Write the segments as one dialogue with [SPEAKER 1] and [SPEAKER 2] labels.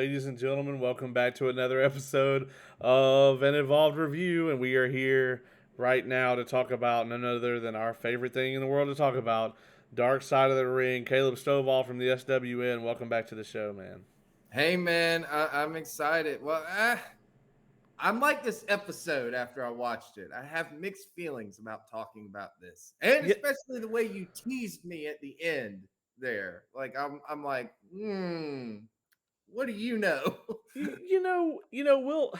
[SPEAKER 1] ladies and gentlemen. Welcome back to another episode of an Evolved Review, and we are here right now to talk about none other than our favorite thing in the world to talk about, Dark Side of the Ring. Caleb Stovall from the SWN. Welcome back to the show, man.
[SPEAKER 2] Hey man, I'm excited. Well, I'm like this episode after I watched it. I have mixed feelings about talking about this, and
[SPEAKER 1] Yeah,
[SPEAKER 2] especially the way you teased me at the end there. Like I'm like, what do you know?
[SPEAKER 1] we'll.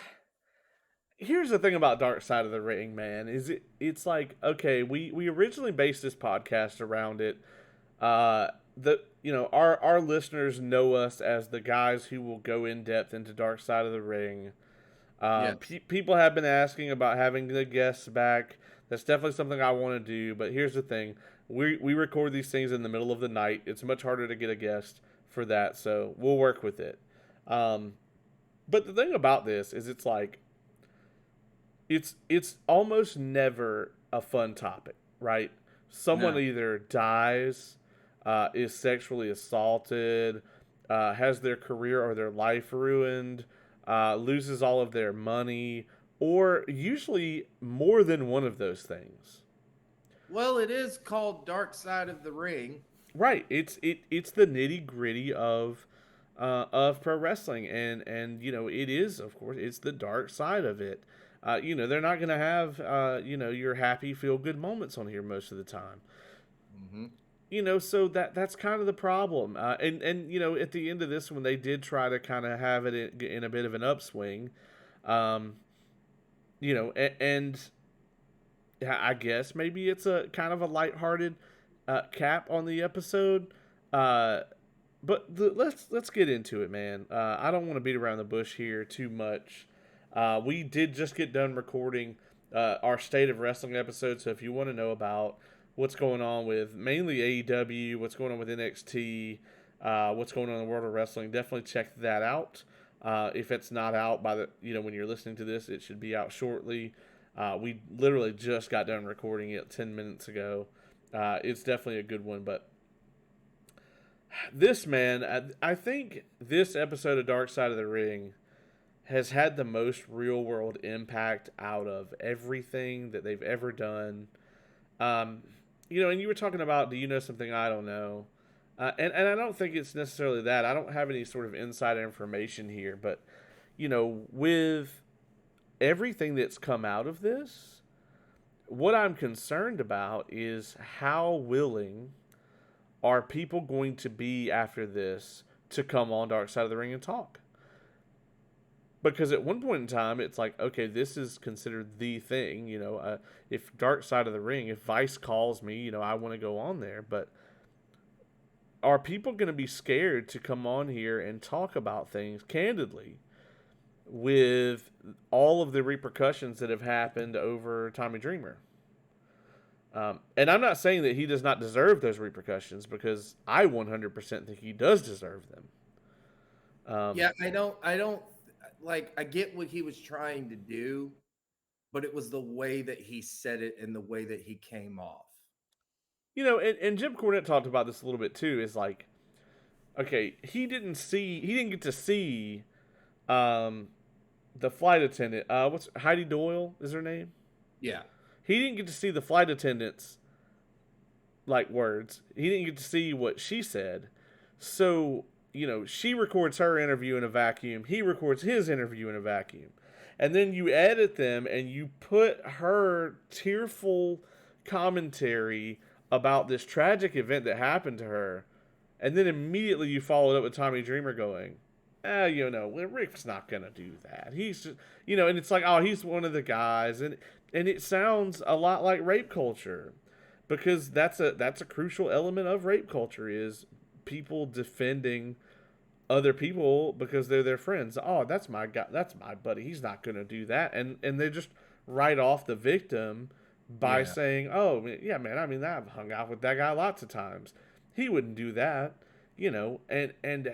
[SPEAKER 1] Here's the thing about Dark Side of the Ring, man. It's like, okay, we originally based this podcast around it. Our listeners know us as the guys who will go in depth into Dark Side of the Ring.
[SPEAKER 2] Yes.
[SPEAKER 1] People have been asking about having the guests back. That's definitely something I want to do. But here's the thing: we record these things in the middle of the night. It's much harder to get a guest for that, so we'll work with it. Um, but the thing about this is, it's like it's almost never a fun topic, right? Someone
[SPEAKER 2] No.
[SPEAKER 1] either dies, is sexually assaulted, has their career or their life ruined, loses all of their money, or usually more than one of those things.
[SPEAKER 2] Well, it is called Dark Side of the Ring.
[SPEAKER 1] Right. It's the nitty gritty of pro wrestling, and it is, of course, it's the dark side of it. They're not gonna have your happy feel good moments on here most of the time.
[SPEAKER 2] Mm-hmm.
[SPEAKER 1] So that's kind of the problem. And at the end of this one, they did try to kind of have it in a bit of an upswing. Um, and I guess maybe it's a kind of a lighthearted cap on the episode. Uh, let's get into it, man. I don't want to beat around the bush here too much. We did just get done recording our State of Wrestling episode, so if you want to know about what's going on with mainly AEW, what's going on with NXT, what's going on in the world of wrestling, definitely check that out. If it's not out by the when you're listening to this, it should be out shortly. We literally just got done recording it 10 minutes ago. It's definitely a good one, but this man, I think this episode of Dark Side of the Ring has had the most real world impact out of everything that they've ever done. Um, and you were talking about, do you know something I don't know? And I don't think it's necessarily that. I don't have any sort of inside information here, but with everything that's come out of this, what I'm concerned about is how willing are people going to be after this to come on Dark Side of the Ring and talk? Because at one point in time, it's like, okay, this is considered the thing. If Dark Side of the Ring, if Vice calls me, I want to go on there. But are people going to be scared to come on here and talk about things candidly with all of the repercussions that have happened over Tommy Dreamer? And I'm not saying that he does not deserve those repercussions, because I 100% think he does deserve them.
[SPEAKER 2] Yeah, I don't like. I get what he was trying to do, but it was the way that he said it and the way that he came off.
[SPEAKER 1] And Jim Cornette talked about this a little bit too. Is like, okay, he didn't get to see um, the flight attendant. What's Heidi Doyle is her name?
[SPEAKER 2] Yeah.
[SPEAKER 1] He didn't get to see the flight attendant's like words. He didn't get to see what she said. So she records her interview in a vacuum. He records his interview in a vacuum, and then you edit them and you put her tearful commentary about this tragic event that happened to her, and then immediately you follow it up with Tommy Dreamer going, Rick's not gonna do that. He's just, and it's like, oh, he's one of the guys, and it sounds a lot like rape culture, because that's a crucial element of rape culture, is people defending other people because they're their friends. Oh, that's my guy, that's my buddy. He's not gonna do that, and they just write off the victim by
[SPEAKER 2] Yeah.
[SPEAKER 1] saying, "Oh, yeah, man. I mean, I've hung out with that guy lots of times. He wouldn't do that." And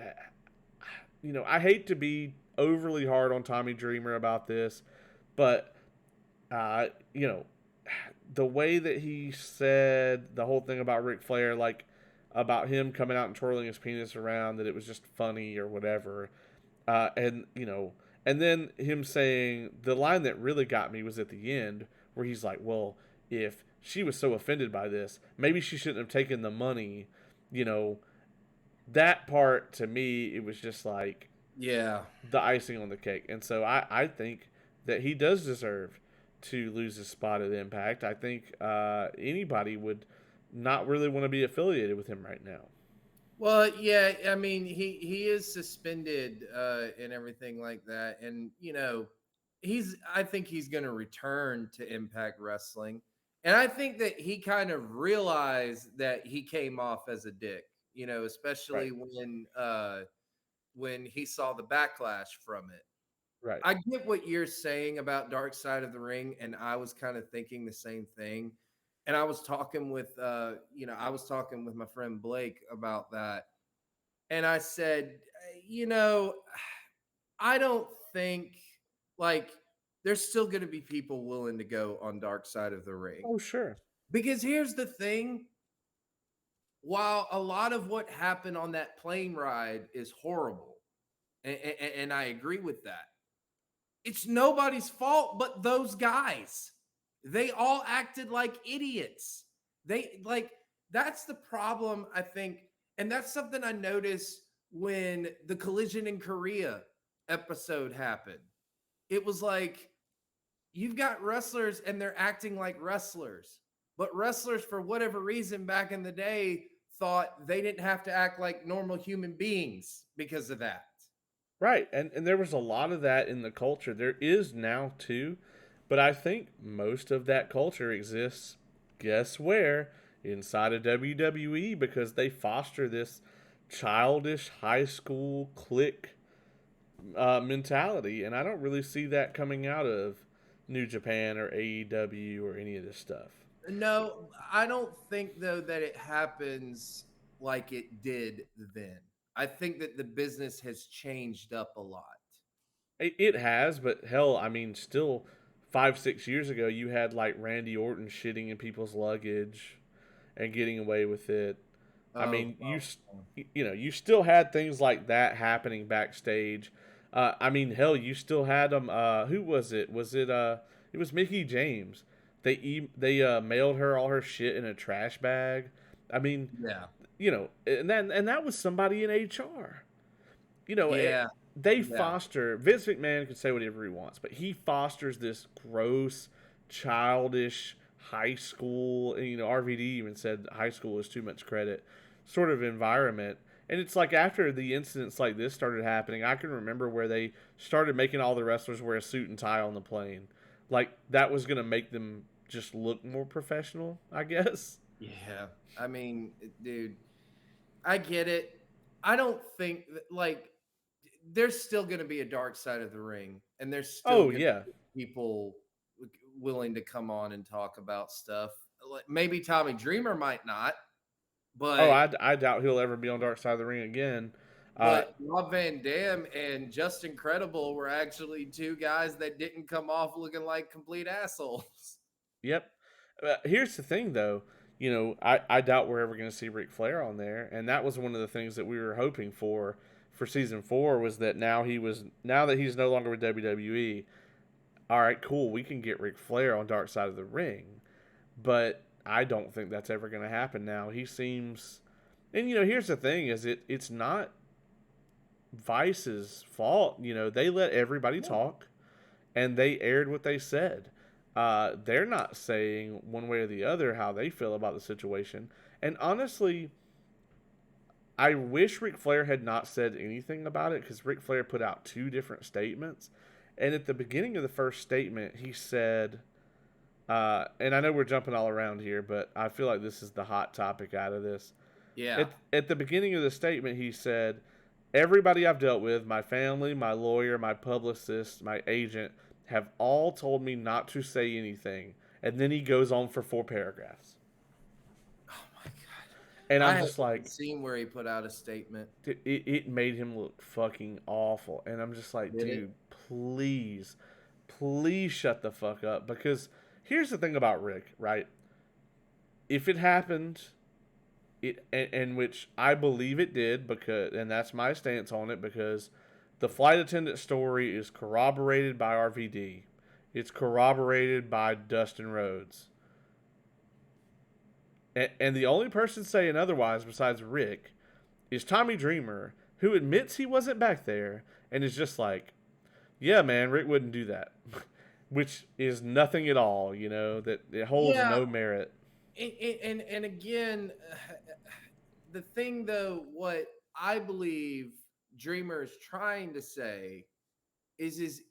[SPEAKER 1] I hate to be overly hard on Tommy Dreamer about this, but uh, you know, the way that he said the whole thing about Ric Flair, like about him coming out and twirling his penis around, that it was just funny or whatever. And and then him saying the line that really got me was at the end where he's like, "Well, if she was so offended by this, maybe she shouldn't have taken the money." You know, that part to me, it was just like
[SPEAKER 2] Yeah.
[SPEAKER 1] the icing on the cake. And so I think that he does deserve to lose his spot at Impact. I think anybody would not really want to be affiliated with him right now.
[SPEAKER 2] Well, yeah, I mean, he is suspended and everything like that, and I think he's going to return to Impact Wrestling, and I think that he kind of realized that he came off as a dick, especially
[SPEAKER 1] Right.
[SPEAKER 2] when he saw the backlash from it.
[SPEAKER 1] Right.
[SPEAKER 2] I get what you're saying about Dark Side of the Ring, and I was kind of thinking the same thing. And I was talking with my friend Blake about that. And I said, you know, I don't think like there's still going to be people willing to go on Dark Side of the Ring.
[SPEAKER 1] Oh, sure.
[SPEAKER 2] Because here's the thing, while a lot of what happened on that plane ride is horrible, and I agree with that, it's nobody's fault but those guys. They all acted like idiots. That's the problem, I think. And that's something I noticed when the Collision in Korea episode happened. It was like you've got wrestlers and they're acting like wrestlers. But wrestlers, for whatever reason, back in the day, thought they didn't have to act like normal human beings because of that.
[SPEAKER 1] Right. And there was a lot of that in the culture. There is now too. But I think most of that culture exists, guess where? Inside of WWE, because they foster this childish high school clique mentality. And I don't really see that coming out of New Japan or AEW or any of this stuff.
[SPEAKER 2] No, I don't think though that it happens like it did then. I think that the business has changed up a lot.
[SPEAKER 1] It has, but hell, I mean, still 5, 6 years ago, you had like Randy Orton shitting in people's luggage and getting away with it. I
[SPEAKER 2] Oh,
[SPEAKER 1] mean,
[SPEAKER 2] well,
[SPEAKER 1] you still had things like that happening backstage. I mean, hell, you still had them. Who was it? Was it It was Mickey James. They mailed her all her shit in a trash bag. I mean,
[SPEAKER 2] yeah,
[SPEAKER 1] and that was somebody in HR. You know,
[SPEAKER 2] yeah,
[SPEAKER 1] they
[SPEAKER 2] yeah.
[SPEAKER 1] foster. Vince McMahon can say whatever he wants, but he fosters this gross, childish high school. And, RVD even said high school is too much credit, sort of environment. And it's like after the incidents like this started happening, I can remember where they started making all the wrestlers wear a suit and tie on the plane. Like that was gonna make them just look more professional, I guess.
[SPEAKER 2] Yeah. I mean, dude, I get it. I don't think that, there's still going to be a dark side of the ring, and there's still
[SPEAKER 1] Oh
[SPEAKER 2] going to
[SPEAKER 1] yeah.
[SPEAKER 2] be people willing to come on and talk about stuff. Like maybe Tommy Dreamer might not,
[SPEAKER 1] Oh,
[SPEAKER 2] but
[SPEAKER 1] I doubt he'll ever be on Dark Side of the Ring again. Uh,
[SPEAKER 2] Rob Van Dam and Justin Credible were actually two guys that didn't come off looking like complete assholes.
[SPEAKER 1] Yep. Here's the thing, though. I doubt we're ever going to see Ric Flair on there, and that was one of the things that we were hoping for season 4 was that now that he's no longer with WWE. All right, cool. We can get Ric Flair on Dark Side of the Ring, but I don't think that's ever going to happen now. He seems, and here's the thing: is it's not Vice's fault. They let everybody talk and they aired what they said. They're not saying one way or the other how they feel about the situation. And honestly, I wish Ric Flair had not said anything about it because Ric Flair put out 2 different statements. And at the beginning of the first statement, he said, and I know we're jumping all around here, but I feel like this is the hot topic out of this.
[SPEAKER 2] Yeah.
[SPEAKER 1] At the beginning of the statement, he said, "Everybody I've dealt with, my family, my lawyer, my publicist, my agent, have all told me not to say anything." And then he goes on for 4 paragraphs.
[SPEAKER 2] Oh my god.
[SPEAKER 1] And
[SPEAKER 2] I
[SPEAKER 1] I'm just
[SPEAKER 2] haven't
[SPEAKER 1] like,
[SPEAKER 2] seen where he put out a statement.
[SPEAKER 1] it made him look fucking awful. And I'm just like,
[SPEAKER 2] Did it?
[SPEAKER 1] dude, please, please shut the fuck up. Because here's the thing about Rick, right? If it happened, and which I believe it did, and that's my stance on it, because The flight attendant story is corroborated by RVD. It's corroborated by Dustin Rhodes. And the only person saying otherwise besides Rick is Tommy Dreamer, who admits he wasn't back there and is just like, yeah, man, Rick wouldn't do that. Which is nothing at all, that it holds
[SPEAKER 2] Yeah,
[SPEAKER 1] no merit.
[SPEAKER 2] and again, the thing though, what I believe Dreamer is trying to say is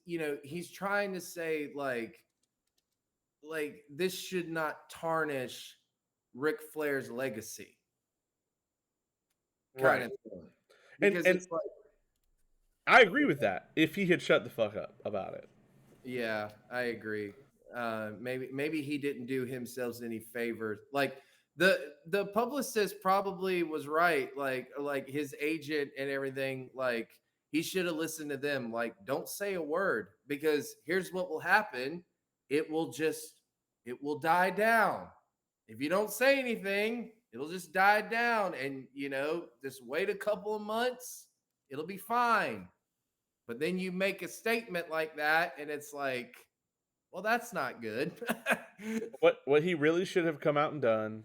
[SPEAKER 2] he's trying to say like this should not tarnish Ric Flair's legacy, kind
[SPEAKER 1] Right.
[SPEAKER 2] of thing,
[SPEAKER 1] And
[SPEAKER 2] because
[SPEAKER 1] and
[SPEAKER 2] it's like,
[SPEAKER 1] I agree with that if he had shut the fuck up about it.
[SPEAKER 2] yeah, I agree. Maybe he didn't do himself any favors. Like the publicist probably was right. Like his agent and everything. Like he should have listened to them. Like don't say a word, because here's what will happen. It will just it will die down. If you don't say anything, it'll just die down, and just wait a couple of months. It'll be fine. But then you make a statement like that, and it's like, well, that's not good.
[SPEAKER 1] What he really should have come out and done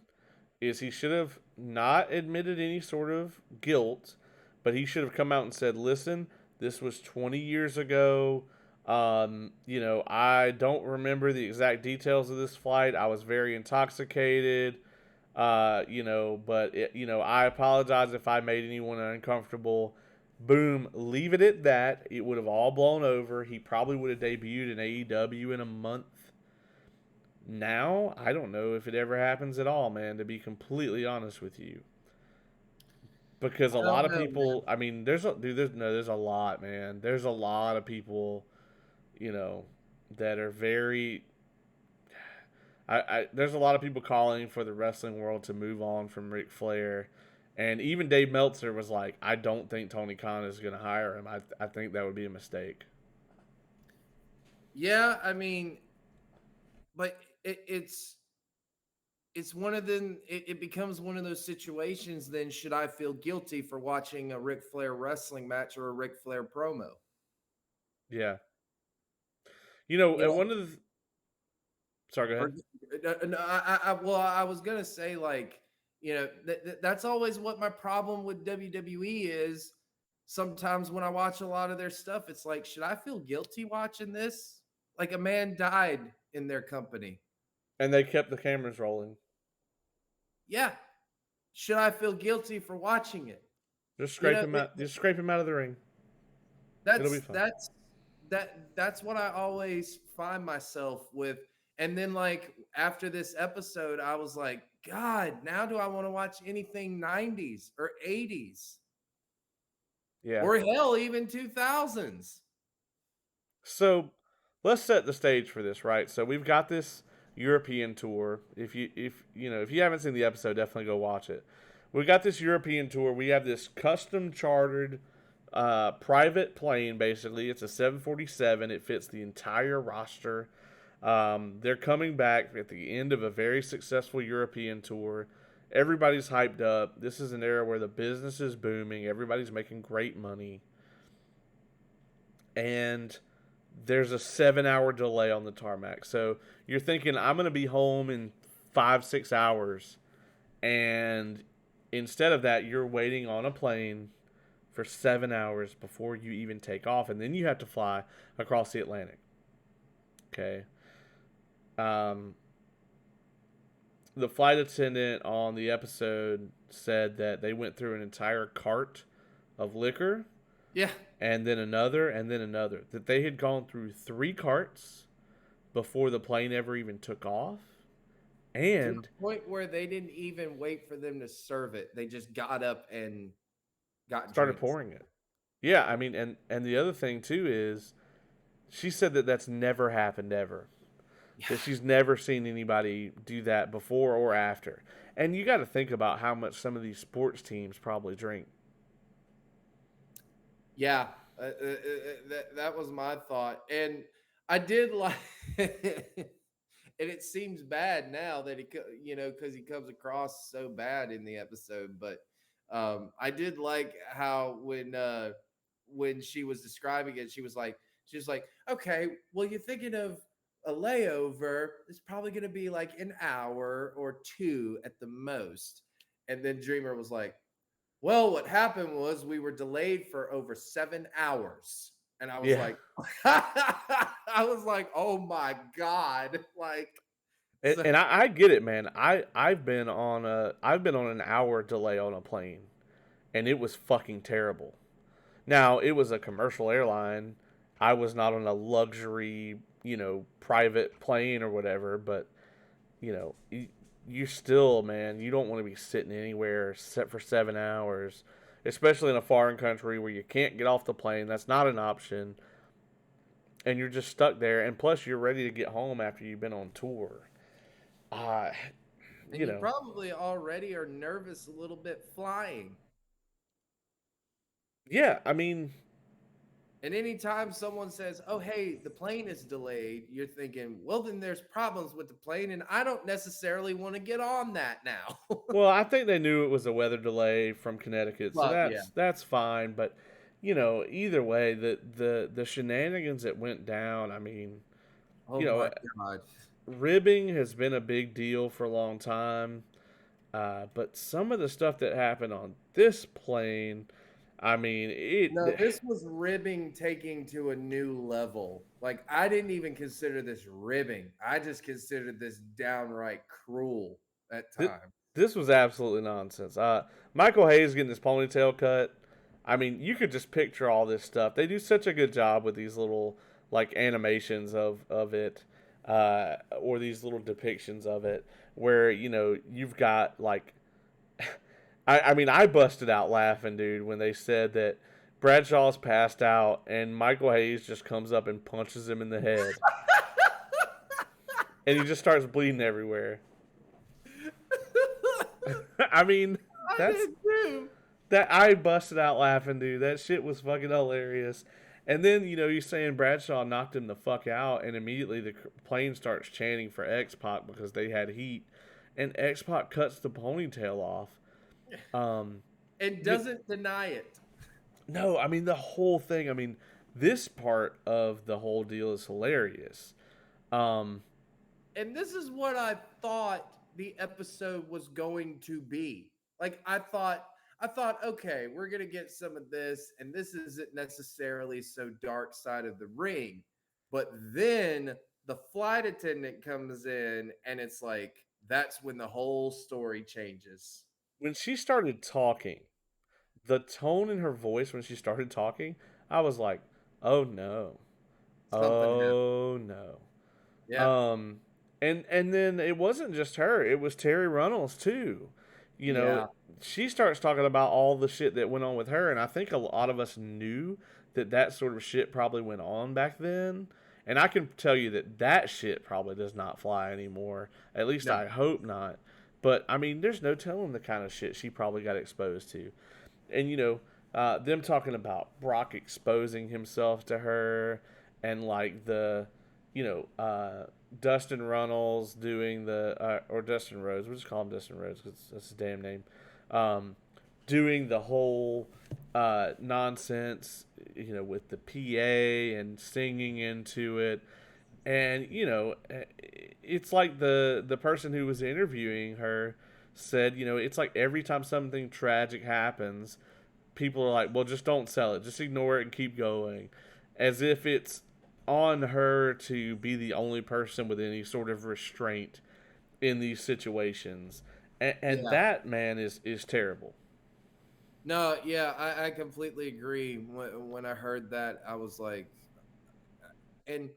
[SPEAKER 1] is he should have not admitted any sort of guilt, but he should have come out and said, "Listen, this was 20 years ago. I don't remember the exact details of this flight. I was very intoxicated. I apologize if I made anyone uncomfortable." Boom, leave it at that. It would have all blown over. He probably would have debuted in AEW in a month. Now, I don't know if it ever happens at all, man, to be completely honest with you. Because a
[SPEAKER 2] I
[SPEAKER 1] lot
[SPEAKER 2] don't
[SPEAKER 1] of
[SPEAKER 2] know, man.
[SPEAKER 1] people, I mean, there's a lot, man. There's a lot of people, you know, that are very there's a lot of people calling for the wrestling world to move on from Ric Flair. And even Dave Meltzer was like, I don't think Tony Khan is going to hire him. I think that would be a mistake.
[SPEAKER 2] Yeah, I mean, but it's one of them. It becomes one of those situations. Then should I feel guilty for watching a Ric Flair wrestling match or a Ric Flair promo?
[SPEAKER 1] Yeah.
[SPEAKER 2] You
[SPEAKER 1] And
[SPEAKER 2] know,
[SPEAKER 1] one of the. Sorry, go
[SPEAKER 2] or
[SPEAKER 1] ahead.
[SPEAKER 2] no, well, I was gonna say, like, that's always what my problem with WWE is. Sometimes when I watch a lot of their stuff, it's like, should I feel guilty watching this? Like a man died in their company.
[SPEAKER 1] And they kept the cameras rolling.
[SPEAKER 2] Yeah. Should I feel guilty for watching it?
[SPEAKER 1] Just
[SPEAKER 2] You
[SPEAKER 1] scrape
[SPEAKER 2] know,
[SPEAKER 1] him out. Just scrape him out of the ring. It'll be
[SPEAKER 2] that's
[SPEAKER 1] fine.
[SPEAKER 2] that's that's what I always find myself with. And then like after this episode, I was like, God, now do I want to watch anything 90s or 80s
[SPEAKER 1] Yeah.
[SPEAKER 2] or hell even 2000s?
[SPEAKER 1] So let's set the stage for this, right? So we've got this European tour. If you haven't seen the episode, definitely go watch it. We got this European tour. We have this custom chartered private plane. Basically, it's a 747. It fits the entire roster. They're coming back at the end of a very successful European tour. Everybody's hyped up. This is an era where the business is booming. Everybody's making great money. And there's a 7 hour delay on the tarmac. So you're thinking, I'm going to be home in 5, 6 hours. And instead of that, you're waiting on a plane for 7 hours before you even take off. And then you have to fly across the Atlantic. Okay. Um, the flight attendant on the episode said that they went through an entire cart of liquor
[SPEAKER 2] Yeah.
[SPEAKER 1] and then another and then another. That they had gone through 3 carts before the plane ever even took off.
[SPEAKER 2] To the
[SPEAKER 1] And
[SPEAKER 2] point where they didn't even wait for them to serve it. They just got up and got
[SPEAKER 1] started
[SPEAKER 2] drinks.
[SPEAKER 1] pouring it. Yeah, I mean, and the other thing too is she said that that's never happened ever.
[SPEAKER 2] Yeah.
[SPEAKER 1] That she's never seen anybody do that before or after. And you got to think about how much some of these sports teams probably drink.
[SPEAKER 2] Yeah, that was my thought, and I did like, and it seems bad now that because he comes across so bad in the episode, but I did like how when she was describing it, she was like, okay, well, you're thinking of a layover. It's probably going to be like an hour or two at the most. And then Dreamer was like, well, what happened was we were delayed for over 7 hours. And I was
[SPEAKER 1] Yeah.
[SPEAKER 2] like, I was like, oh my God. Like, so
[SPEAKER 1] And I get it, man. I've been on an hour delay on a plane, and it was fucking terrible. Now it was a commercial airline. I was not on a luxury, private plane or whatever. But you still, man, you don't want to be sitting anywhere set for 7 hours, especially in a foreign country where you can't get off the plane. That's not an option, and you're just stuck there. And plus, you're ready to get home after you've been on tour. Uh,
[SPEAKER 2] and
[SPEAKER 1] you
[SPEAKER 2] you
[SPEAKER 1] know,
[SPEAKER 2] probably already are nervous a little bit flying.
[SPEAKER 1] yeah. I mean,
[SPEAKER 2] And anytime someone says, oh, hey, the plane is delayed, you're thinking, well, then there's problems with the plane. And I don't necessarily want to get on that now.
[SPEAKER 1] well, I think they knew it was a weather delay from Connecticut, so
[SPEAKER 2] Well, yeah.
[SPEAKER 1] that's fine. But either way, the shenanigans that went down. I mean,
[SPEAKER 2] Oh
[SPEAKER 1] you know,
[SPEAKER 2] my God.
[SPEAKER 1] ribbing has been a big deal for a long time. But some of the stuff that happened on this plane, I mean,
[SPEAKER 2] No, this was ribbing taking to a new level. Like, I didn't even consider this ribbing. I just considered this downright cruel at
[SPEAKER 1] th-
[SPEAKER 2] times.
[SPEAKER 1] this was absolutely nonsense. Michael Hayes getting his ponytail cut. I mean, you could just picture all this stuff. They do such a good job with these little like animations of it, or these little depictions of it, where you've got like, I mean, I busted out laughing, dude, when they said that Bradshaw's passed out and Michael Hayes just comes up and punches him in the head, and he just starts bleeding everywhere. I mean,
[SPEAKER 2] I
[SPEAKER 1] that's
[SPEAKER 2] did too.
[SPEAKER 1] that I busted out laughing, dude. That shit was fucking hilarious. And then you're saying Bradshaw knocked him the fuck out, and immediately the plane starts chanting for X Pac because they had heat, and X Pac cuts the ponytail off. Um,
[SPEAKER 2] And doesn't deny it.
[SPEAKER 1] no, I mean the whole thing. I mean, this part of the whole deal is hilarious. Um,
[SPEAKER 2] And this is what I thought the episode was going to be. Like, I thought, okay, we're gonna get some of this, and this isn't necessarily so dark side of the ring. But then the flight attendant comes in, and it's like that's when the whole story changes.
[SPEAKER 1] when she started talking, the tone in her voice when she started talking, I was like, "Oh no,
[SPEAKER 2] Something happened.
[SPEAKER 1] oh no."
[SPEAKER 2] Yeah,
[SPEAKER 1] Um, and then it wasn't just her; it was Terry Runnels too. You know,
[SPEAKER 2] yeah,
[SPEAKER 1] she starts talking about all the shit that went on with her, and I think a lot of us knew that sort of shit probably went on back then. And I can tell you that shit probably does not fly anymore. At least
[SPEAKER 2] no,
[SPEAKER 1] I hope not. But I mean, there's no telling the kind of shit she probably got exposed to. And them talking about Brock exposing himself to her, and like Dustin Runnels doing or Dustin Rhodes. We'll just call him Dustin Rhodes because that's his damn name. Um, Doing the whole nonsense, with the PA and singing into it, and it's like the person who was interviewing her said, it's like every time something tragic happens, people are like, well, just don't sell it, just ignore it and keep going, as if it's on her to be the only person with any sort of restraint in these situations, and
[SPEAKER 2] yeah.
[SPEAKER 1] that, man, is terrible.
[SPEAKER 2] No, yeah, I completely agree. When I heard that, I was like, and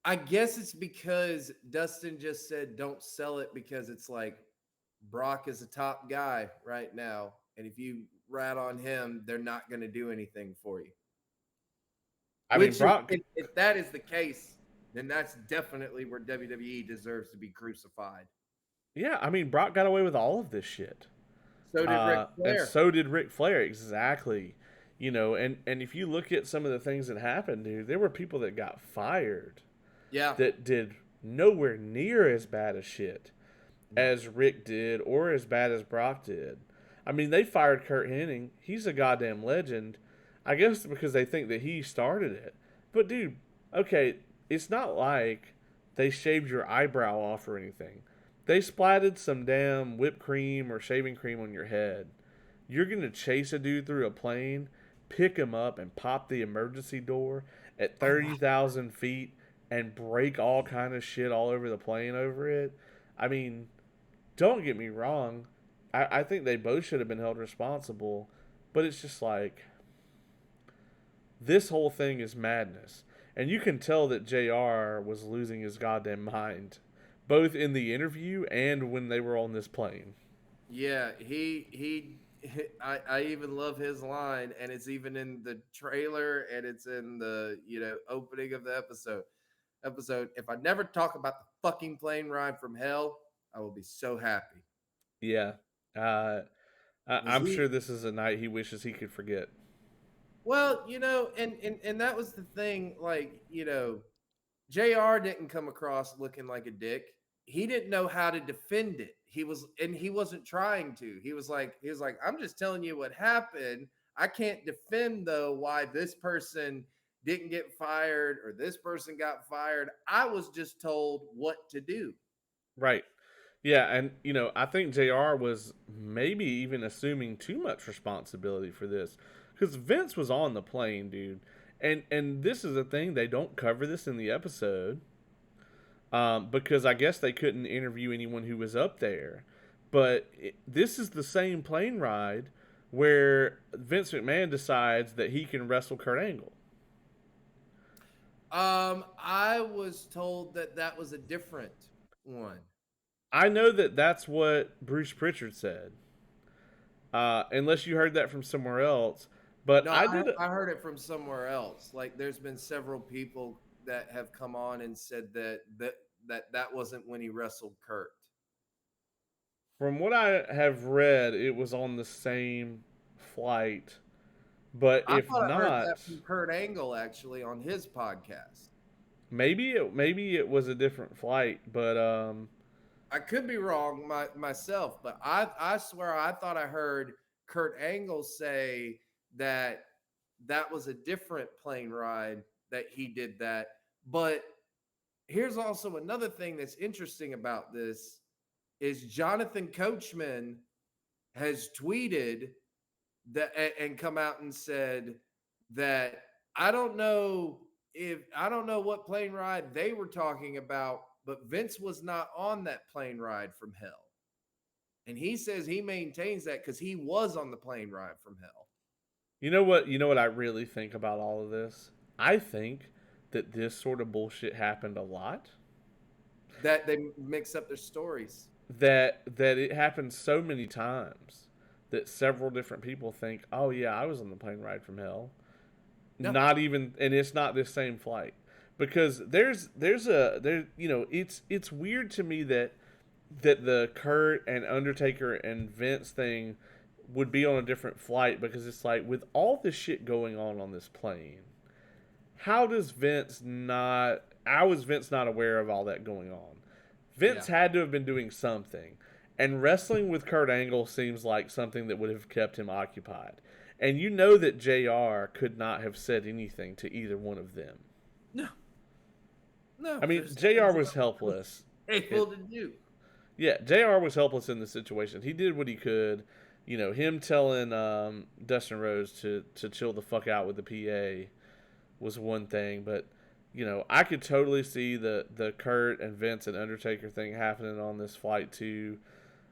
[SPEAKER 2] I guess it's because Dustin just said don't sell it because it's like Brock is a top guy right now. And if you rat on him, they're not going to do anything for you.
[SPEAKER 1] I mean,
[SPEAKER 2] Which is,
[SPEAKER 1] Brock.
[SPEAKER 2] if that is the case, then that's definitely where WWE deserves to be crucified.
[SPEAKER 1] Yeah, I mean, Brock got away with all of this shit.
[SPEAKER 2] So did Ric
[SPEAKER 1] And
[SPEAKER 2] Flair.
[SPEAKER 1] so did Ric Flair, exactly. And if you look at some of the things that happened, dude, there were people that got fired
[SPEAKER 2] Yeah.
[SPEAKER 1] that did nowhere near as bad as shit
[SPEAKER 2] No.
[SPEAKER 1] as Rick did or as bad as Brock did. I mean, they fired Kurt Hennig. He's a goddamn legend. I guess because they think that he started it. But dude, okay, it's not like they shaved your eyebrow off or anything. They splatted some damn whipped cream or shaving cream on your head. You're gonna chase a dude through a plane, pick him up, and pop the emergency door at
[SPEAKER 2] Oh my.
[SPEAKER 1] 30,000 feet and break all kind of shit all over the plane over it. I mean, don't get me wrong. I think they both should have been held responsible, but it's just like this whole thing is madness. And you can tell that JR was losing his goddamn mind, both in the interview and when they were on this plane.
[SPEAKER 2] Yeah, I even love his line, and it's even in the trailer, and it's in the opening of the episode. If I never talk about the fucking plane ride from hell, I will be so happy.
[SPEAKER 1] Yeah. Uh,
[SPEAKER 2] Was
[SPEAKER 1] I'm
[SPEAKER 2] he?
[SPEAKER 1] sure this is a night he wishes he could forget.
[SPEAKER 2] Well, and that was the thing. Like, Jr. didn't come across looking like a dick. He didn't know how to defend it. He wasn't trying to. He was like, I'm just telling you what happened. I can't defend though why this person didn't get fired or this person got fired. I was just told what to do.
[SPEAKER 1] Right. Yeah, and I think JR was maybe even assuming too much responsibility for this cuz Vince was on the plane, dude. And this is a thing, they don't cover this in the episode. Because I guess they couldn't interview anyone who was up there. But this is the same plane ride where Vince McMahon decides that he can wrestle Kurt Angle.
[SPEAKER 2] I was told that that was a different one.
[SPEAKER 1] I know that that's what Bruce Pritchard said, unless you heard that from somewhere else. But
[SPEAKER 2] No,
[SPEAKER 1] I did,
[SPEAKER 2] I heard it from somewhere else. Like, there's been several people that have come on and said that wasn't when he wrestled Kurt.
[SPEAKER 1] from what I have read, it was on the same flight. But
[SPEAKER 2] I
[SPEAKER 1] if
[SPEAKER 2] thought I heard that
[SPEAKER 1] not,
[SPEAKER 2] from Kurt Angle actually on his podcast.
[SPEAKER 1] maybe it was a different flight. But
[SPEAKER 2] I could be wrong myself, but I swear I thought I heard Kurt Angle say that that was a different plane ride that he did that. But here's also another thing that's interesting about this is Jonathan Coachman has tweeted that and come out and said that I don't know what plane ride they were talking about, but Vince was not on that plane ride from hell. And he says he maintains that because he was on the plane ride from hell.
[SPEAKER 1] you know what? You know what I really think about all of this? I think that this sort of bullshit happened a lot.
[SPEAKER 2] That they mix up their stories.
[SPEAKER 1] That it happens so many times that several different people think, "Oh yeah, I was on the plane ride from hell."
[SPEAKER 2] No,
[SPEAKER 1] Not even, and it's not this same flight because it's weird to me that the Kurt and Undertaker and Vince thing would be on a different flight because it's like with all this shit going on this plane, how does Vince not? How is Vince not aware of all that going on? Vince
[SPEAKER 2] yeah.
[SPEAKER 1] had to have been doing something, and wrestling with Kurt Angle seems like something that would have kept him occupied. And you know that JR could not have said anything to either one of them.
[SPEAKER 2] No, no,
[SPEAKER 1] I mean,
[SPEAKER 2] there's
[SPEAKER 1] JR
[SPEAKER 2] things
[SPEAKER 1] was
[SPEAKER 2] that
[SPEAKER 1] helpless.
[SPEAKER 2] able to do.
[SPEAKER 1] Yeah, JR was helpless in the situation. He did what he could. Him telling Dustin Rhodes to chill the fuck out with the PA was one thing, but I could totally see the Kurt and Vince and Undertaker thing happening on this flight too.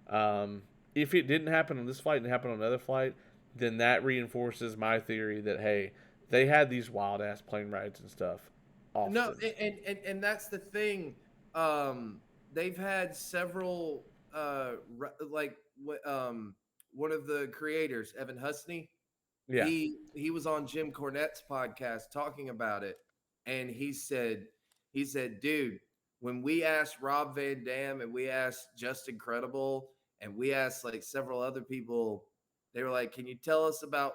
[SPEAKER 1] If it didn't happen on this flight and happened on another flight, then that reinforces my theory that hey, they had these wild ass plane rides and stuff
[SPEAKER 2] No,
[SPEAKER 1] often.
[SPEAKER 2] and that's the thing. They've had several like one of the creators, Evan Husney.
[SPEAKER 1] Yeah,
[SPEAKER 2] He was on Jim Cornette's podcast talking about it, and he said, dude, when we asked Rob Van Dam and we asked Justin Credible and we asked like several other people, they were like, can you tell us about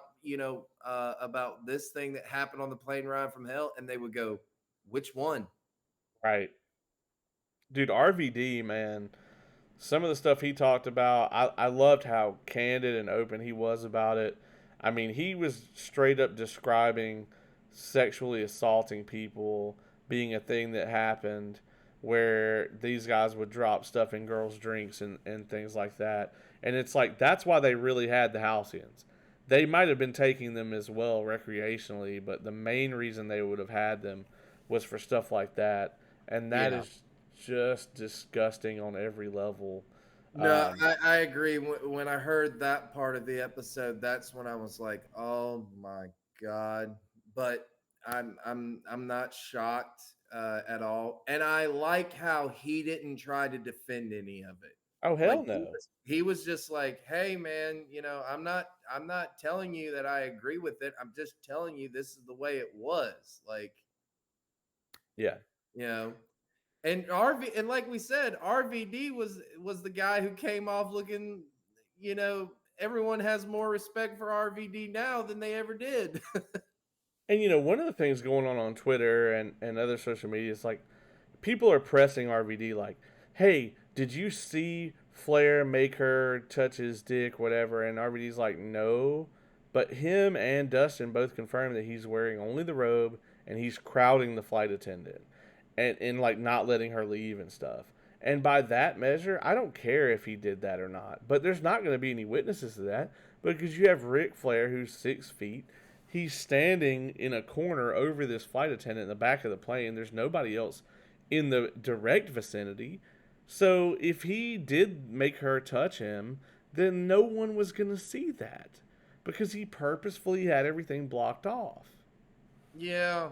[SPEAKER 2] this thing that happened on the plane ride from hell? And they would go, which one?
[SPEAKER 1] right, dude. RVD, man, some of the stuff he talked about, I loved how candid and open he was about it. I mean, he was straight up describing sexually assaulting people being a thing that happened where these guys would drop stuff in girls' drinks and things like that. And it's like, that's why they really had the Halcyons. They might have been taking them as well recreationally, but the main reason they would have had them was for stuff like that. And that
[SPEAKER 2] Yeah.
[SPEAKER 1] is just disgusting on every level.
[SPEAKER 2] No,
[SPEAKER 1] Um,
[SPEAKER 2] I agree. When I heard that part of the episode, that's when I was like, "Oh my god!" But I'm not shocked at all, and I like how he didn't try to defend any of it.
[SPEAKER 1] oh,
[SPEAKER 2] Like
[SPEAKER 1] hell no.
[SPEAKER 2] he was just like, "Hey, man, I'm not telling you that I agree with it. I'm just telling you this is the way it was." Like,
[SPEAKER 1] Yeah.
[SPEAKER 2] you know, and RV and like we said, RVD was the guy who came off looking, everyone has more respect for RVD now than they ever did.
[SPEAKER 1] And one of the things going on Twitter and other social media is like people are pressing RVD like, "Hey, did you see Flair make her touch his dick, whatever?" And RVD's like, "No," but him and Dustin both confirmed that he's wearing only the robe and he's crowding the flight attendant and like not letting her leave and stuff. And by that measure, I don't care if he did that or not. But there's not going to be any witnesses to that because you have Ric Flair, who's 6 feet. He's standing in a corner over this flight attendant in the back of the plane. There's nobody else in the direct vicinity. So if he did make her touch him, then no one was going to see that because he purposefully had everything blocked off.
[SPEAKER 2] Yeah.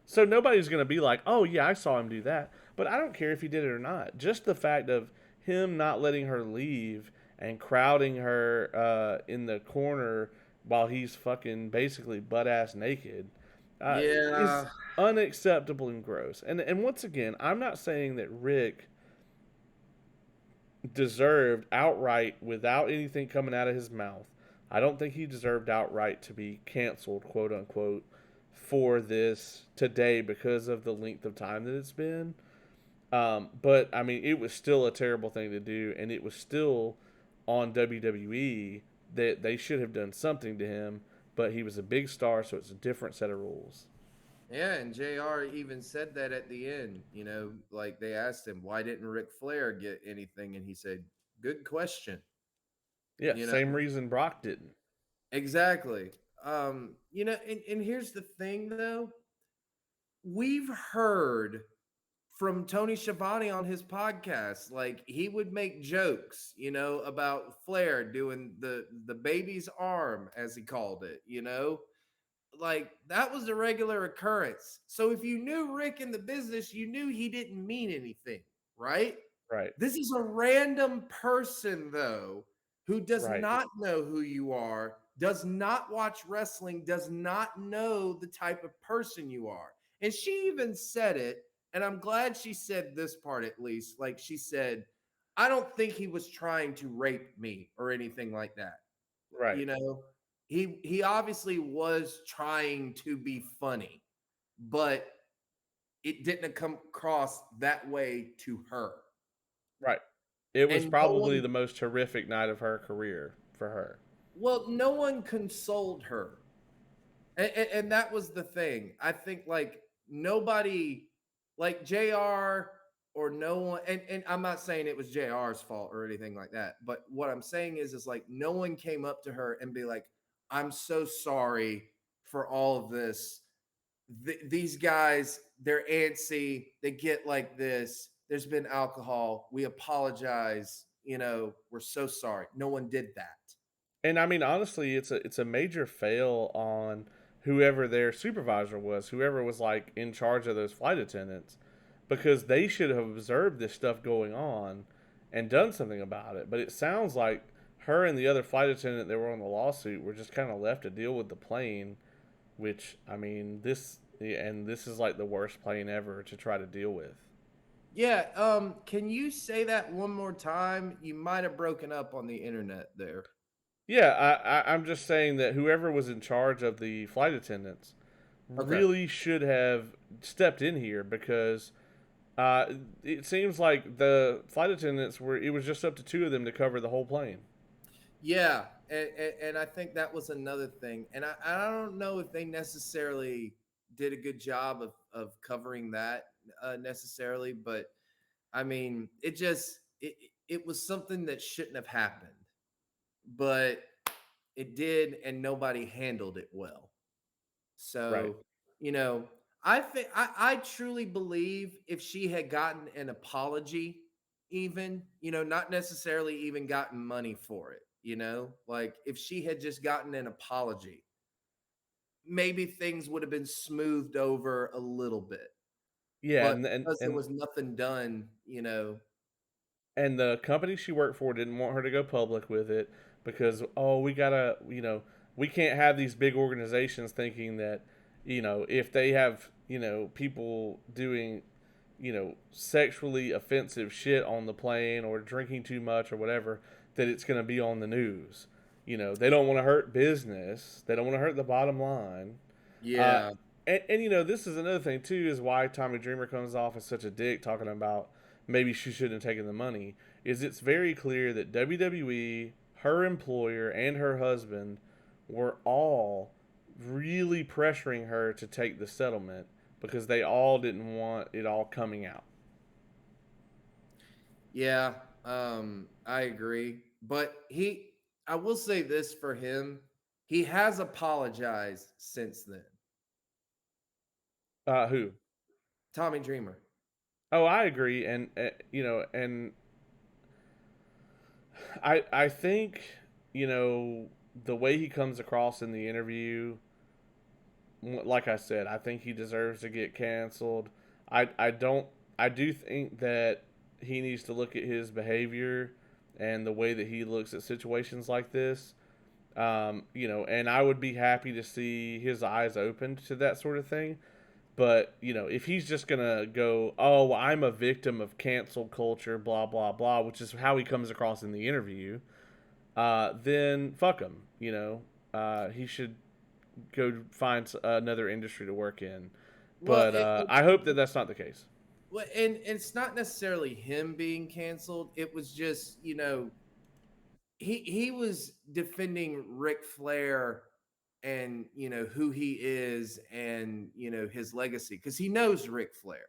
[SPEAKER 1] So nobody's going to be like, "Oh, yeah, I saw him do that." But I don't care if he did it or not. Just the fact of him not letting her leave and crowding her in the corner while he's fucking basically butt ass naked is
[SPEAKER 2] Yeah.
[SPEAKER 1] unacceptable and gross. And once again, I'm not saying that Rick deserved outright without anything coming out of his mouth. I don't think he deserved outright to be canceled, quote unquote, for this today because of the length of time that it's been. But I mean, it was still a terrible thing to do, and it was still on WWE that they should have done something to him. But he was a big star, so it's a different set of rules.
[SPEAKER 2] Yeah, and JR even said that at the end, like they asked him, why didn't Ric Flair get anything? And he said, good question.
[SPEAKER 1] Yeah,
[SPEAKER 2] You know,
[SPEAKER 1] same reason Brock didn't.
[SPEAKER 2] exactly. And here's the thing though, we've heard from Tony Schiavone on his podcast, like he would make jokes, about Flair doing the baby's arm, as he called it, like that was a regular occurrence. So if you knew Rick in the business, you knew he didn't mean anything, right?
[SPEAKER 1] Right,
[SPEAKER 2] This is a random person, though, who does
[SPEAKER 1] right,
[SPEAKER 2] not know who you are, does not watch wrestling, does not know the type of person you are. And she even said it, and I'm glad she said this part at least. Like she said, I don't think he was trying to rape me or anything like that.
[SPEAKER 1] right,
[SPEAKER 2] You know, he obviously was trying to be funny, but it didn't come across that way to her.
[SPEAKER 1] right. It was
[SPEAKER 2] And no
[SPEAKER 1] probably
[SPEAKER 2] one,
[SPEAKER 1] the most horrific night of her career for her.
[SPEAKER 2] well, no one consoled her. And that was the thing. I think like nobody, like JR or no one, and I'm not saying it was JR's fault or anything like that, but what I'm saying is like no one came up to her and be like, I'm so sorry for all of this. These guys, they're antsy, they get like this. There's been alcohol. We apologize. We're so sorry. No one did that.
[SPEAKER 1] And I mean, honestly, it's a major fail on whoever their supervisor was, whoever was like in charge of those flight attendants, because they should have observed this stuff going on and done something about it. But it sounds like her and the other flight attendant that were on the lawsuit were just kind of left to deal with the plane, which I mean, this is like the worst plane ever to try to deal with.
[SPEAKER 2] Yeah, can you say that one more time? You might have broken up on the internet there.
[SPEAKER 1] Yeah, I'm just saying that whoever was in charge of the flight attendants
[SPEAKER 2] Okay.
[SPEAKER 1] really should have stepped in here because uh, it seems like the flight attendants were. It was just up to two of them to cover the whole plane.
[SPEAKER 2] Yeah. and I think that was another thing. And I don't know if they necessarily did a good job of covering that necessarily, but I mean, it was something that shouldn't have happened, but it did, and nobody handled it well.
[SPEAKER 1] Right.
[SPEAKER 2] So, you know, I think I truly believe if she had gotten an apology, even, not necessarily even gotten money for it, like if she had just gotten an apology, maybe things would have been smoothed over a little bit.
[SPEAKER 1] Yeah,
[SPEAKER 2] But
[SPEAKER 1] and and
[SPEAKER 2] because there
[SPEAKER 1] and
[SPEAKER 2] was nothing done,
[SPEAKER 1] and the company she worked for didn't want her to go public with it because, oh, we gotta, we can't have these big organizations thinking that, if they have, people doing, sexually offensive shit on the plane or drinking too much or whatever, that it's going to be on the news. They don't want to hurt business. They don't want to hurt the bottom line. Uh,
[SPEAKER 2] yeah.
[SPEAKER 1] and this is another thing too, is why Tommy Dreamer comes off as such a dick talking about maybe she shouldn't have taken the money. Is it's very clear that WWE, her employer, and her husband were all really pressuring her to take the settlement because they all didn't want it all coming out.
[SPEAKER 2] Yeah, I agree. But I will say this for him, he has apologized since then.
[SPEAKER 1] Who?
[SPEAKER 2] Tommy Dreamer.
[SPEAKER 1] Oh, I agree, and and I think the way he comes across in the interview, like I said, I think he deserves to get canceled. I don't I do think that he needs to look at his behavior and the way that he looks at situations like this. And I would be happy to see his eyes opened to that sort of thing. But if he's just gonna go, oh, well, I'm a victim of cancel culture, blah blah blah, which is how he comes across in the interview, then fuck him. He should go find another industry to work in.
[SPEAKER 2] Well,
[SPEAKER 1] But I hope that that's not the case.
[SPEAKER 2] and it's not necessarily him being canceled. It was just, he was defending Ric Flair and who he is and his legacy because he knows Ric Flair.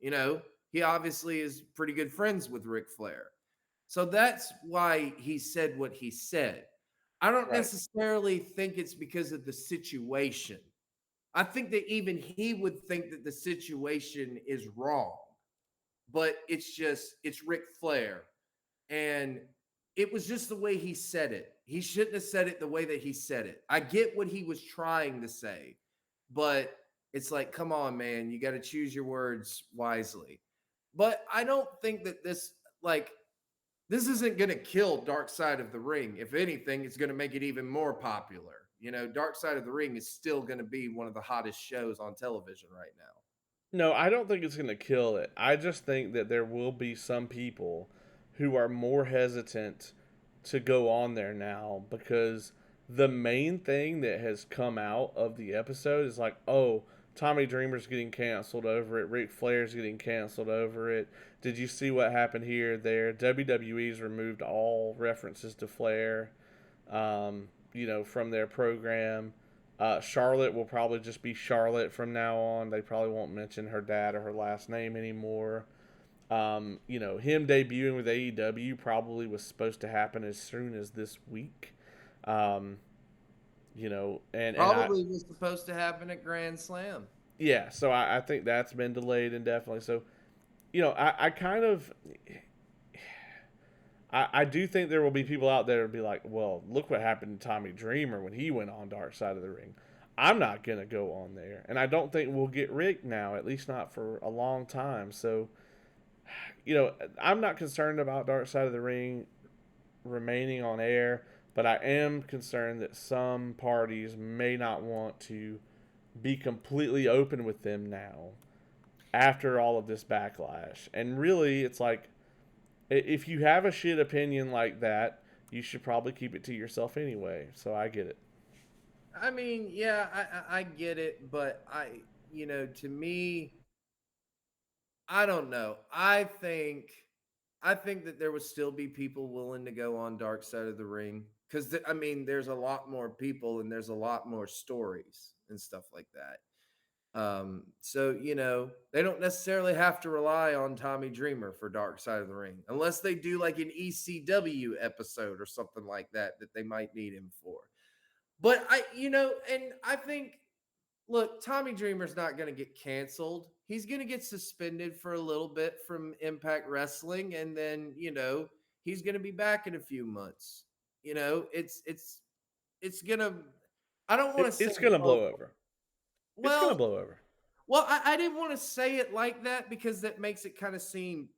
[SPEAKER 2] You know, he obviously is pretty good friends with Ric Flair. So that's why he said what he said. I don't
[SPEAKER 1] Right.
[SPEAKER 2] necessarily think it's because of the situation. I think that even he would think that the situation is wrong, but it's Ric Flair. And it was just the way he said it. He shouldn't have said it the way that he said it. I get what he was trying to say, but it's like, come on, man, you got to choose your words wisely. But I don't think that this isn't going to kill Dark Side of the Ring. If anything, it's going to make it even more popular. Dark Side of the Ring is still going to be one of the hottest shows on television right now.
[SPEAKER 1] No, I don't think it's going to kill it. I just think that there will be some people who are more hesitant to go on there now because the main thing that has come out of the episode is like, oh, Tommy Dreamer's getting canceled over it. Ric Flair's getting canceled over it. Did you see what happened here? There, WWE's removed all references to Flair, from their program. Charlotte will probably just be Charlotte from now on. They probably won't mention her dad or her last name anymore. Him debuting with AEW probably was supposed to happen as soon as this week. Um, and I
[SPEAKER 2] Probably was supposed to happen at Grand Slam.
[SPEAKER 1] yeah, so I think that's been delayed indefinitely. So I kind of I do think there will be people out there to be like, well, look what happened to Tommy Dreamer when he went on Dark Side of the Ring. I'm not gonna go on there, and I don't think we'll get Rick now, at least not for a long time. So, I'm not concerned about Dark Side of the Ring remaining on air, but I am concerned that some parties may not want to be completely open with them now after all of this backlash. And really, it's like if you have a shit opinion like that, you should probably keep it to yourself anyway. So I get it.
[SPEAKER 2] I mean, yeah, I get it, but to me, I don't know. I think that there would still be people willing to go on Dark Side of the Ring. because I mean, there's a lot more people and there's a lot more stories and stuff like that. So they don't necessarily have to rely on Tommy Dreamer for Dark Side of the Ring, unless they do like an ECW episode or something like that they might need him for. But and I think, look, Tommy Dreamer's not going to get canceled. He's going to get suspended for a little bit from Impact Wrestling, and then he's going to be back in a few months. It's gonna. I don't want to say
[SPEAKER 1] It's gonna
[SPEAKER 2] oh
[SPEAKER 1] blow over. It's gonna
[SPEAKER 2] well.
[SPEAKER 1] blow over.
[SPEAKER 2] Well, I didn't want to say it like that because that makes it kind of seem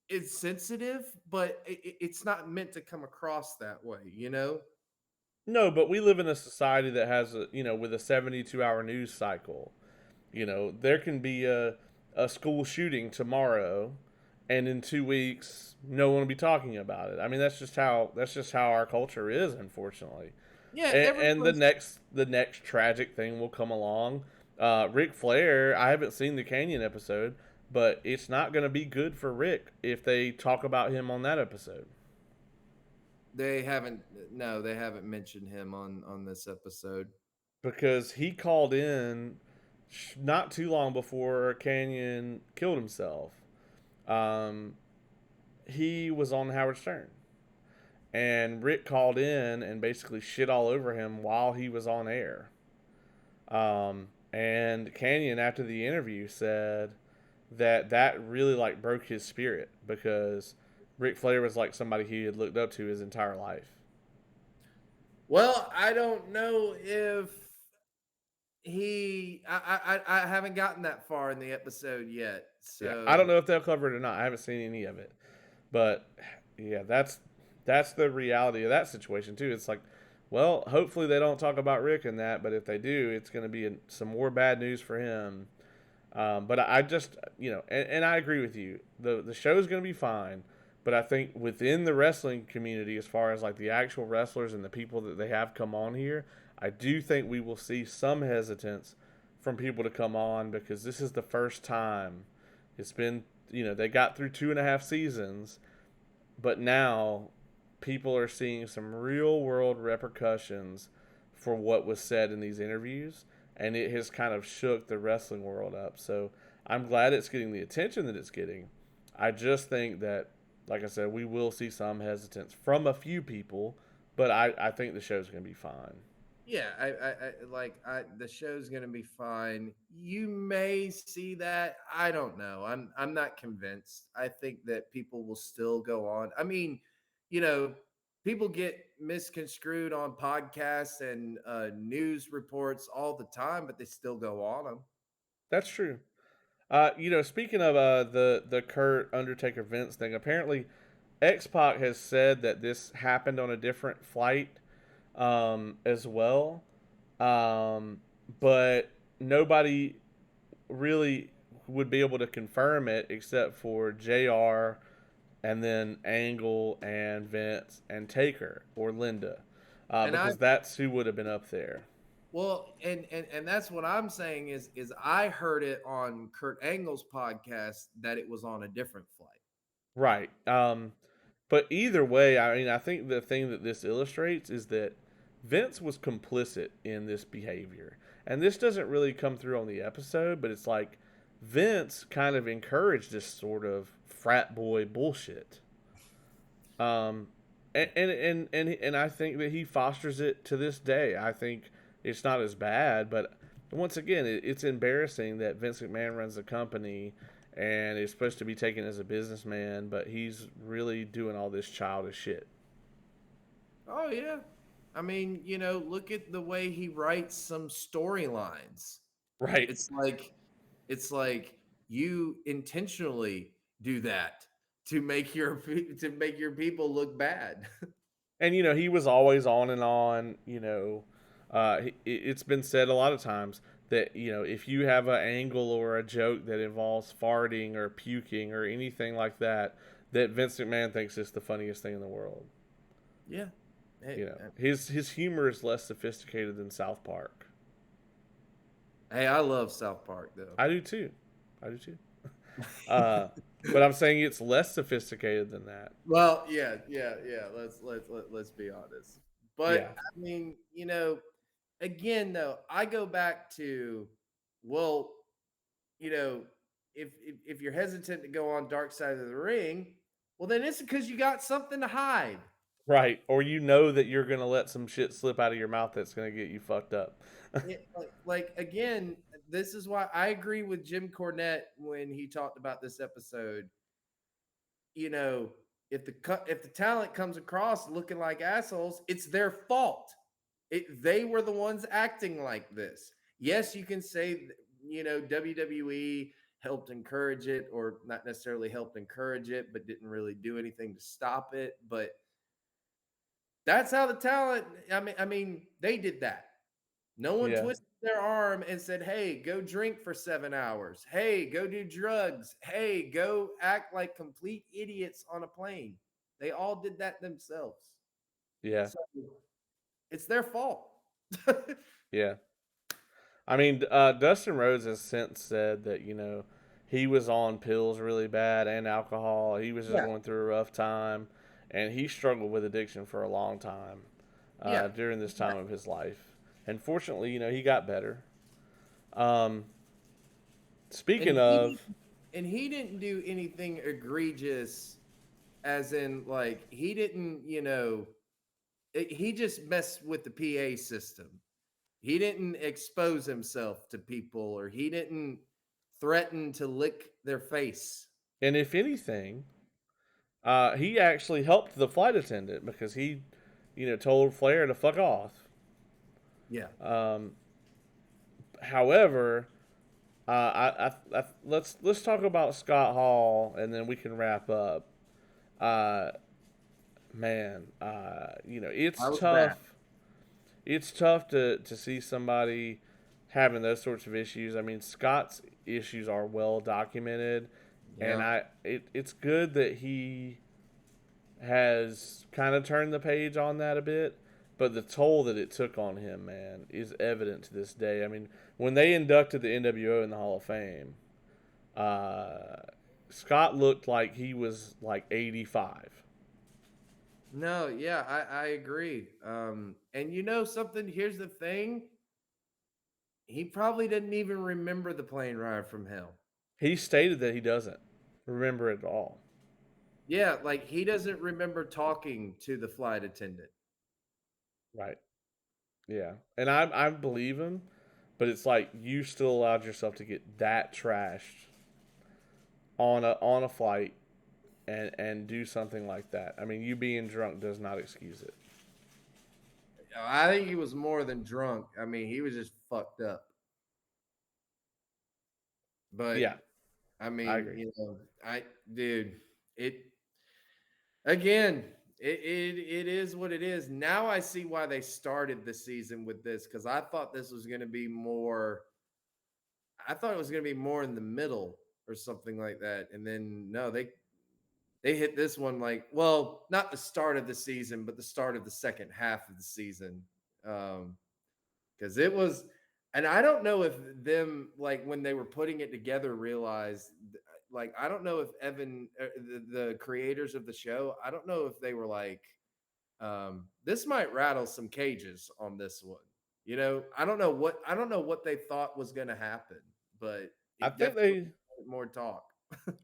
[SPEAKER 2] insensitive, but it's not meant to come across that way.
[SPEAKER 1] No, but we live in a society that has with a 72-hour news cycle. There can be a school shooting tomorrow, and in 2 weeks, no one will be talking about it. I mean, that's just how our culture is, unfortunately.
[SPEAKER 2] Yeah,
[SPEAKER 1] And the
[SPEAKER 2] everyone's.
[SPEAKER 1] next tragic thing will come along. Ric Flair, I haven't seen the Canyon episode, but it's not going to be good for Rick if they talk about him on that episode.
[SPEAKER 2] They haven't. No, they haven't mentioned him on this episode.
[SPEAKER 1] Because he called in not too long before Canyon killed himself. Um, he was on Howard Stern, and Rick called in and basically shit all over him while he was on air. And Canyon, after the interview, said that really like broke his spirit because Ric Flair was like somebody he had looked up to his entire life.
[SPEAKER 2] Well, I don't know if I haven't gotten that far in the episode yet.
[SPEAKER 1] Yeah, I don't
[SPEAKER 2] So
[SPEAKER 1] know if they'll cover it or not. I haven't seen any of it, but yeah, that's the reality of that situation too. It's like, well, hopefully they don't talk about Rick in that, but if they do, it's going to be some more bad news for him. But I just, and I agree with you. The show's going to be fine, but I think within the wrestling community, as far as like the actual wrestlers and the people that they have come on here, I do think we will see some hesitance from people to come on because this is the first time it's been, they got through 2.5 seasons, but now people are seeing some real world repercussions for what was said in these interviews, and it has kind of shook the wrestling world up. So I'm glad it's getting the attention that it's getting. I just think that, like I said, we will see some hesitance from a few people, but I think the show's going to be fine.
[SPEAKER 2] yeah, the show's gonna be fine. You may see that. I don't know. I'm not convinced. I think that people will still go on. I mean, you know, people get misconstrued on podcasts and news reports all the time, but they still go on them.
[SPEAKER 1] That's true. Speaking of the Kurt Undertaker Vince thing, apparently X Pac has said that this happened on a different flight as well, um, but nobody really would be able to confirm it except for Jr. and then Angle and Vince and Taker or Linda,
[SPEAKER 2] And I
[SPEAKER 1] because that's who would have been up there.
[SPEAKER 2] Well, and that's what I'm saying is I heard it on Kurt Angle's podcast that it was on a different flight.
[SPEAKER 1] Right. But either way, I mean, I think the thing that this illustrates is that Vince was complicit in this behavior. And this doesn't really come through on the episode, but it's like Vince kind of encouraged this sort of frat boy bullshit. Um, and I think that he fosters it to this day. I think it's not as bad, but once again, it's embarrassing that Vince McMahon runs the company and is supposed to be taken as a businessman, but he's really doing all this childish shit.
[SPEAKER 2] Oh yeah. I mean, look at the way he writes some storylines.
[SPEAKER 1] Right.
[SPEAKER 2] It's like it's like you intentionally do that to make your people look bad.
[SPEAKER 1] And he was always on and on. It's been said a lot of times that if you have an angle or a joke that involves farting or puking or anything like that, that Vince McMahon thinks is the funniest thing in the world.
[SPEAKER 2] Yeah. Hey,
[SPEAKER 1] His humor is less sophisticated than South Park.
[SPEAKER 2] hey, I love South Park though.
[SPEAKER 1] I do too. I do too. Uh, but I'm saying it's less sophisticated than that.
[SPEAKER 2] Well, yeah. Let's be honest. But
[SPEAKER 1] Yeah.
[SPEAKER 2] I mean, again, though, I go back to, well, you know, if you're hesitant to go on Dark Side of the Ring, well, then it's because you got something to hide.
[SPEAKER 1] Right. Or you know that you're gonna let some shit slip out of your mouth that's gonna get you fucked up.
[SPEAKER 2] Like again, this is why I agree with Jim Cornette when he talked about this episode. You know, if the talent comes across looking like assholes, it's their fault. They were the ones acting like this. Yes, you can say WWE helped encourage it, or not necessarily helped encourage it, but didn't really do anything to stop it. But that's how the talent. I mean, they did that. No one
[SPEAKER 1] Yeah.
[SPEAKER 2] twisted their arm and said, "Hey, go drink for 7 hours. Hey, go do drugs. Hey, go act like complete idiots on a plane." They all did that themselves.
[SPEAKER 1] Yeah.
[SPEAKER 2] So it's their fault.
[SPEAKER 1] Yeah. I mean, Dustin Rhodes has since said that he was on pills really bad and alcohol. He was just
[SPEAKER 2] Yeah,
[SPEAKER 1] going through a rough time, and he struggled with addiction for a long time
[SPEAKER 2] yeah.
[SPEAKER 1] during this time of his life. And fortunately, he got better. Um,
[SPEAKER 2] And
[SPEAKER 1] speaking
[SPEAKER 2] he
[SPEAKER 1] of,
[SPEAKER 2] didn't, and he didn't do anything egregious, as in like he didn't, he just messed with the PA system. He didn't expose himself to people, or he didn't threaten to lick their face.
[SPEAKER 1] and if anything, he actually helped the flight attendant because he, told Flair to fuck off.
[SPEAKER 2] Yeah.
[SPEAKER 1] Um, however, let's talk about Scott Hall, and then we can wrap up. Uh, man, it's
[SPEAKER 2] I was bad.
[SPEAKER 1] tough. It's tough to see somebody having those sorts of issues. I mean, Scott's issues are well documented, and
[SPEAKER 2] Yeah.
[SPEAKER 1] it's good that he has kind of turned the page on that a bit. But the toll that it took on him, man, is evident to this day. I mean, when they inducted the NWO in the Hall of Fame, uh, Scott looked like he was like 85.
[SPEAKER 2] No, yeah, I agree. And you know something? Here's the thing. He probably didn't even remember the plane ride from hell.
[SPEAKER 1] He stated that he doesn't remember it at all.
[SPEAKER 2] Yeah, like he doesn't remember talking to the flight attendant.
[SPEAKER 1] Right. Yeah. And I believe him, but it's like you still allowed yourself to get that trashed on a flight and do something like that. I mean, you being drunk does not excuse it.
[SPEAKER 2] I think he was more than drunk. I mean, he was just fucked up. But
[SPEAKER 1] Yeah,
[SPEAKER 2] I
[SPEAKER 1] I
[SPEAKER 2] mean,
[SPEAKER 1] agree.
[SPEAKER 2] dude, it again, it is what it is. Now I see why they started the season with this, because I thought this was going to be more. I thought it was going to be more in the middle or something like that, and then no, they hit this one like, well, not the start of the season, but the start of the second half of the season. Because it was, and I don't know if them, like when they were putting it together, realized, like, I don't know if the creators of the show, I don't know if they were like, this might rattle some cages on this one. I don't know what they thought was going to happen, but
[SPEAKER 1] I
[SPEAKER 2] it
[SPEAKER 1] think
[SPEAKER 2] definitely
[SPEAKER 1] they
[SPEAKER 2] had more talk.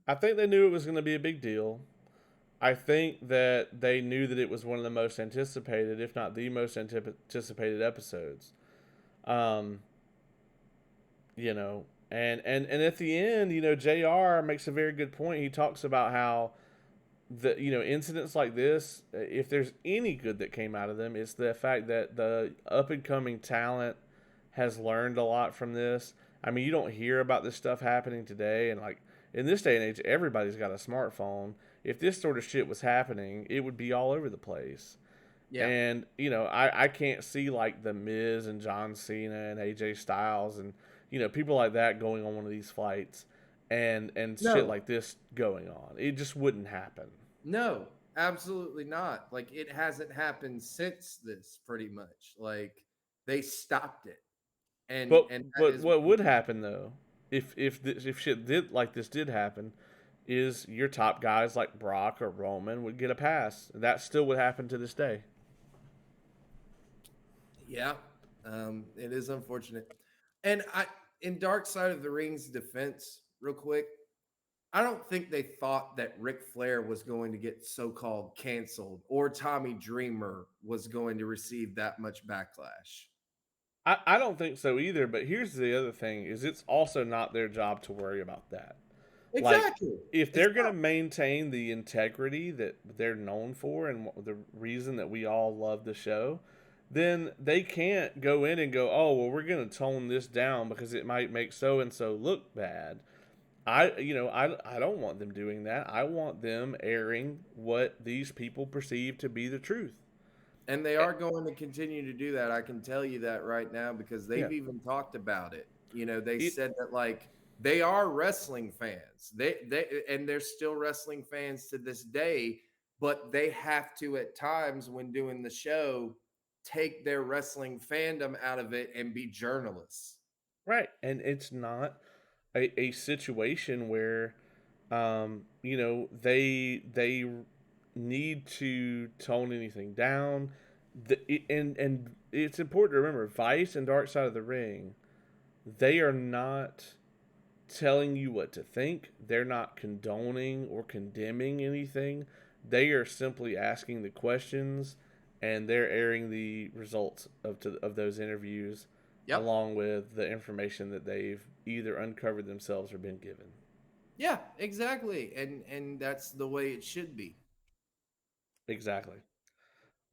[SPEAKER 1] I think they knew it was going to be a big deal. I think that they knew that it was one of the most anticipated, if not the most anticipated episodes. Um, and at the end, Jr. makes a very good point. He talks about how the incidents like this, if there's any good that came out of them, it's the fact that the up and coming talent has learned a lot from this. I mean, you don't hear about this stuff happening today, and like in this day and age, everybody's got a smartphone. If this sort of shit was happening, it would be all over the place.
[SPEAKER 2] Yeah.
[SPEAKER 1] And I can't see like the Miz and John Cena and AJ Styles and people like that going on one of these fights and shit
[SPEAKER 2] No,
[SPEAKER 1] like this going on. It just wouldn't happen.
[SPEAKER 2] no, absolutely not. Like it hasn't happened since this, pretty much. Like they stopped it, and
[SPEAKER 1] But
[SPEAKER 2] that
[SPEAKER 1] but
[SPEAKER 2] is
[SPEAKER 1] what would happen though, if shit did like this did happen, is your top guys like Brock or Roman would get a pass. That still would happen to this day.
[SPEAKER 2] Yeah, it is unfortunate. And in Dark Side of the Ring's defense, real quick, I don't think they thought that Ric Flair was going to get so-called canceled or Tommy Dreamer was going to receive that much backlash.
[SPEAKER 1] I don't think so either, but here's the other thing is it's also not their job to worry about that. Like,
[SPEAKER 2] Exactly.
[SPEAKER 1] if
[SPEAKER 2] It's
[SPEAKER 1] they're going to maintain the integrity that they're known for and the reason that we all love the show, then they can't go in and go, oh, well, we're going to tone this down because it might make so and so look bad. I don't want them doing that. I want them airing what these people perceive to be the truth.
[SPEAKER 2] And they
[SPEAKER 1] Eh,
[SPEAKER 2] are going to continue to do that. I can tell you that right now because
[SPEAKER 1] Yeah.
[SPEAKER 2] they've even talked about it. They
[SPEAKER 1] It
[SPEAKER 2] said that like they are wrestling fans. And they're still wrestling fans to this day, but they have to at times when doing the show take their wrestling fandom out of it and be journalists.
[SPEAKER 1] right, and it's not a situation where they need to tone anything down. And it's important to remember, Vice and Dark Side of the Ring, they are not telling you what to think. They're not condoning or condemning anything. They are simply asking the questions, and they're airing the results of those interviews,
[SPEAKER 2] Yep.
[SPEAKER 1] along with the information that they've either uncovered themselves or been given.
[SPEAKER 2] Yeah, exactly. And that's the way it should be.
[SPEAKER 1] Exactly.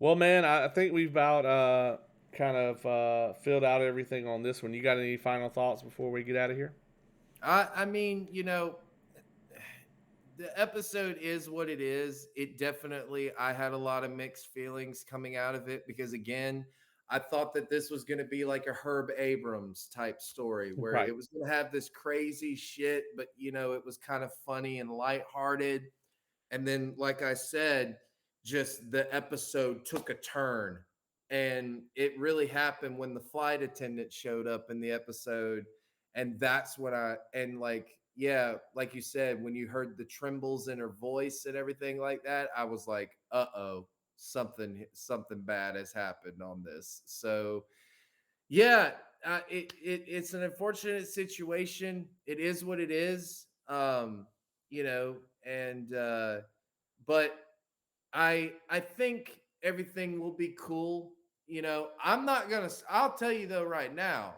[SPEAKER 1] Well, man, I think we've about kind of filled out everything on this one. You got any final thoughts before we get out of here?
[SPEAKER 2] I mean, the episode is what it is. It definitely, I had a lot of mixed feelings coming out of it because, again, I thought that this was going to be like a Herb Abrams type story where
[SPEAKER 1] Right.
[SPEAKER 2] it was going to have this crazy shit, but, it was kind of funny and lighthearted. And then, like I said, just the episode took a turn. And it really happened when the flight attendant showed up in the episode. And that's when and like, yeah, like you said, when you heard the trembles in her voice and everything like that, I was like, uh-oh, something bad has happened on this. So, yeah, it's an unfortunate situation. It is what it is. You know, and but I think everything will be cool. I'm not gonna. I'll tell you though, right now,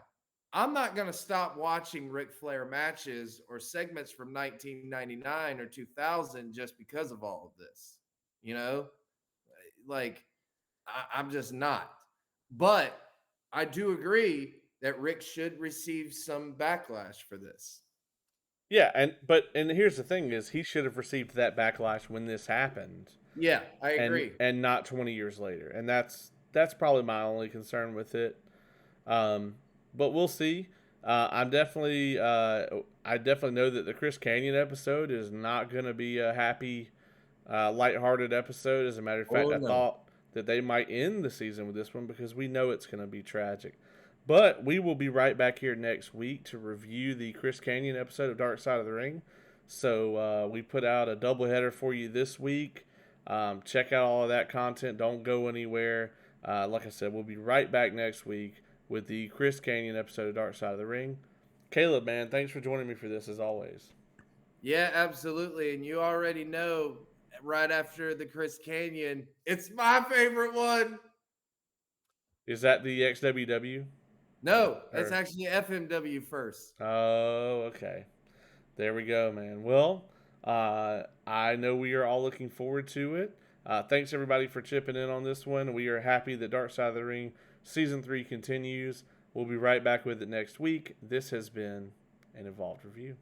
[SPEAKER 2] I'm not gonna stop watching Ric Flair matches or segments from 1999 or 2000 just because of all of this. You know, like I'm just not. But I do agree that Rick should receive some backlash for this.
[SPEAKER 1] Yeah, and here's the thing: is he should have received that backlash when this happened,
[SPEAKER 2] Yeah, I
[SPEAKER 1] and
[SPEAKER 2] agree.
[SPEAKER 1] not 20 years later. And that's probably my only concern with it. Um, but we'll see. I definitely know that the Chris Canyon episode is not going to be a happy, lighthearted episode. As a matter of fact,
[SPEAKER 2] Oh
[SPEAKER 1] I
[SPEAKER 2] no.
[SPEAKER 1] thought that they might end the season with this one because we know it's going to be tragic. But we will be right back here next week to review the Chris Canyon episode of Dark Side of the Ring. So we put out a doubleheader for you this week. Check out all of that content. Don't go anywhere. Like I said, we'll be right back next week with the Chris Canyon episode of Dark Side of the Ring. Caleb, man, thanks for joining me for this as always.
[SPEAKER 2] Yeah, absolutely. And you already know right after the Chris Canyon, it's my favorite one.
[SPEAKER 1] Is that the XWW?
[SPEAKER 2] No, that's
[SPEAKER 1] Or
[SPEAKER 2] actually FMW first.
[SPEAKER 1] oh, okay. There we go, man. Well, I know we are all looking forward to it. Thanks everybody for chipping in on this one. We are happy that Dark Side of the Ring season 3 continues. We'll be right back with it next week. This has been an Evolved Review.